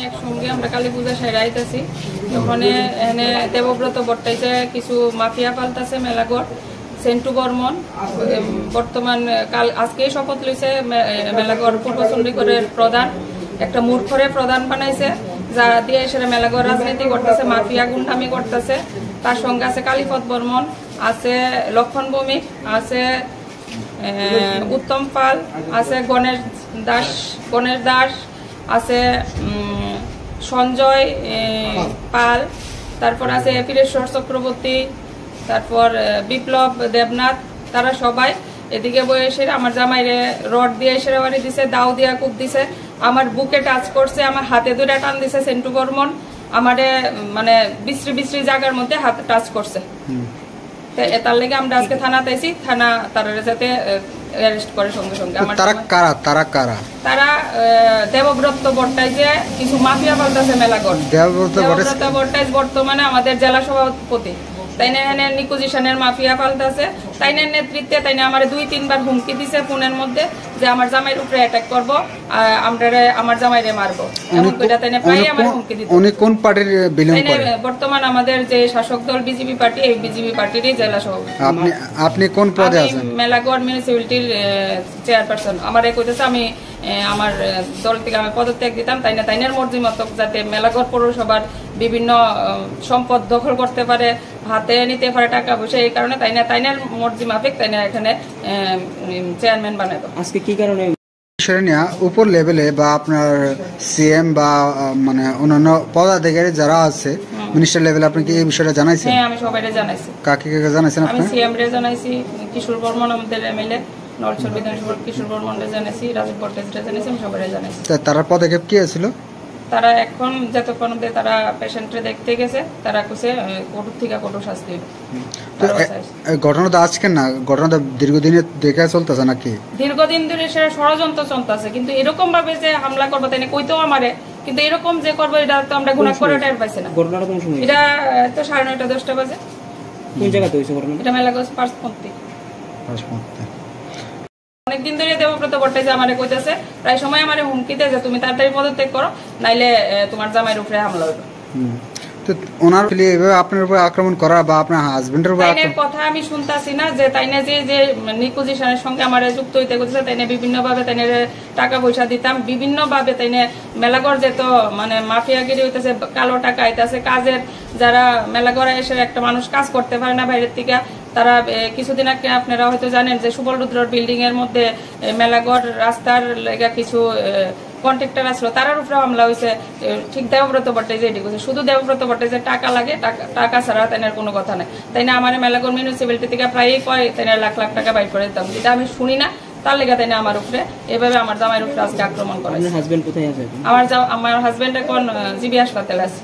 একসঙ্গে আমরা কালী পূজা সেরে আইতেছি, তখন এনে দেবব্রত বট্টাইছে কিছু মাফিয়া পাল্টাছে মেলাগড় সেন্টু বর্মন বর্তমান কাল আজকেই শপথ লইছে মেলাগড় পূর্ব চণ্ডীগড়ের প্রধান একটা মূর্খরে প্রধান বানাইছে, যারা দিয়ে সেটা মেলাগড় রাজনীতি করতেছে, মাফিয়া গুন্ডামি করতেছে। তার সঙ্গে আছে কালীপদ বর্মন, আছে লক্ষণ ভৌমিক, আছে উত্তম পাল, আছে গণেশ দাস, আছে সঞ্জয় পাল, তারপর আছে ফিরেশ্বর চক্রবর্তী, তারপর বিপ্লব দেবনাথ। তারা সবাই এদিকে বসে আমার জামাইরে রড দিয়ে এসে বাড়ি দিছে, দাও দিয়া কূপ দিছে, আমার বুকে টাচ করছে, আমার হাতে দুটা টান দিছে সেন্টু বর্মন, আমারে মানে বিশ্রী জায়গার মধ্যে হাত টাচ করছে। তার লেগে আমরা আজকে থানাতে আইছি, থানা তারা যাতে অ্যারেস্ট করে সঙ্গে সঙ্গে। তারা দেবব্রত বট্টাইজে কিছু মাফিয়া পাল্টাছে মেলাগড়। দেবব্রত বট্টাইজ বর্তমানে আমাদের জেলা সভাপতি, তাইনে এনে নিকুজিশনের মাফিয়া পাল্টাছে, তাইনের নেতৃত্বে তাইনে আমার 2-3 বার হুমকি দিছে ফোনের মধ্যে যে আমার জামাইয়ের উপরে অ্যাটাক করব, আমার জামাইরে মারবো, এমন কইরা তাইনে প্রায় আমার হুমকি দিত। উনি কোন পার্টির বিলং করে? বর্তমান আমাদের যে শাসক দল বিজেপি পার্টি, এই বিজেপি পার্টিরই জেলা সভাপতি। আপনি কোন পদে আছেন? মেলাগড় মিউনিসিপ্যালিটির চেয়ারপারসন। আমারে কইতেছে আমি আমার দল থেকে আমি পদত্যাগ দিতাম, তাইনের মর্জি মতো যাতে মেলাগড় পৌরসভার বিভিন্ন সম্পদ দখল করতে পারে, হাতে নিতে পারে টাকা পয়সা, এই কারণে তাইনের মর্জি মাফিক তাইনা এখানে চেয়ারম্যান বানাবো। আজকে কি কারণে উপর লেভেলে বা আপনার সিএম বা মানে অন্যান্য পদাধিকারী যারা আছে মিনিস্টার লেভেলে, আপনি কি এই বিষয়টা জানাইছেন? হ্যাঁ, আমি সবাইকে জানাইছি। কাকে জানাইছেন আপনি? আমি সিএম রে জানাইছি, কিশোর বর্মন আমাদের এমএলএ নলছড় বিধানসভার কিশোর বর্মনরে জানাইছি, রাজীব ভট্টাচার্যরে জানাইছি, আমি সবাইকে জানাইছি। তার পদক্ষেপ কি ছিল? তারা এখন যতক্ষণ তারা পেশেন্টরে দেখতে গেছে, তারা কইছে কঠোর থেকে কঠোর শাস্তি হবে। ঘটনাটা আজকে না, ঘটনাটা দীর্ঘদিনের দেখে চলতেছে নাকি? দীর্ঘদিন ধরে সেটা ষড়যন্ত্র চলতেছে, কিন্তু এরকম ভাবে যে হামলা করবো তাই কইতেও আমারে, কিন্তু এরকম যে করবো এটা তো আমরা গুণা করে টের পাইছি না। ঘটনাটা কোন সময়? এটা তো 9:30 10টা বাজে। কোন জায়গাতে হইছে ঘটনা? এটা মেলাগড় পার্সপন্তি। অনেকদিন ধরে দেবব্রত বট্টাইজে আমারে কইতেছে, প্রায় সময় আমারে হুমকি দেয় যে তুমি তাড়াতাড়ি পদত্যাগ করো, নাইলে তোমার জামাইয়ের উপরে হামলা হবে। তো ওনার এভাবে আপনার উপর আক্রমণ করা বা আপনার হাজবেন্ডের উপর কথা আমি শুনতাছি না, যে তাইনে যে নিকুজিশনের সঙ্গে আমারে যুক্ত হইতে কইছে, তাইনে বিভিন্ন ভাবে তাইনে টাকা পয়সা দিতাম, বিভিন্ন ভাবে তাইনে মেলাগড় যেত মানে মাফিয়াগিরি হইতেছে, কালো টাকা আইতাছে, কাজের যারা মেলাগড়ে এসে একটা মানুষ কাজ করতে পারে না বাইরের থেকে, তারা কিছুদিন আগে আপনারা হয়তো জানেন যে সুবল রুদ্রর বিল্ডিং এর মধ্যে মেলাগড় রাস্তার লেগা কিছু কন্ট্রাক্টর আসলো, তারার উপরে হামলা হয়েছে। ঠিক দেবব্রত বট্টাইজে এটি করছে, শুধু দেবব্রত বট্টাইজে টাকা লাগে, টাকা ছাড়া তাইনার কোনো কথা নাই। তাই না আমার মেলাগড় মিউনিসিপ্যালিটি থেকে প্রায়ই কয় তাইনার লাখ লাখ টাকা বাইর করে দিতাম, যেটা আমি শুনি না, তার লেগে তাই না আমার উপরে এভাবে আমার জামাইয়ের উপরে আজকে আক্রমণ করে। আমার হাজবেন্ড এখন জিবি হাসপাতালে আছে।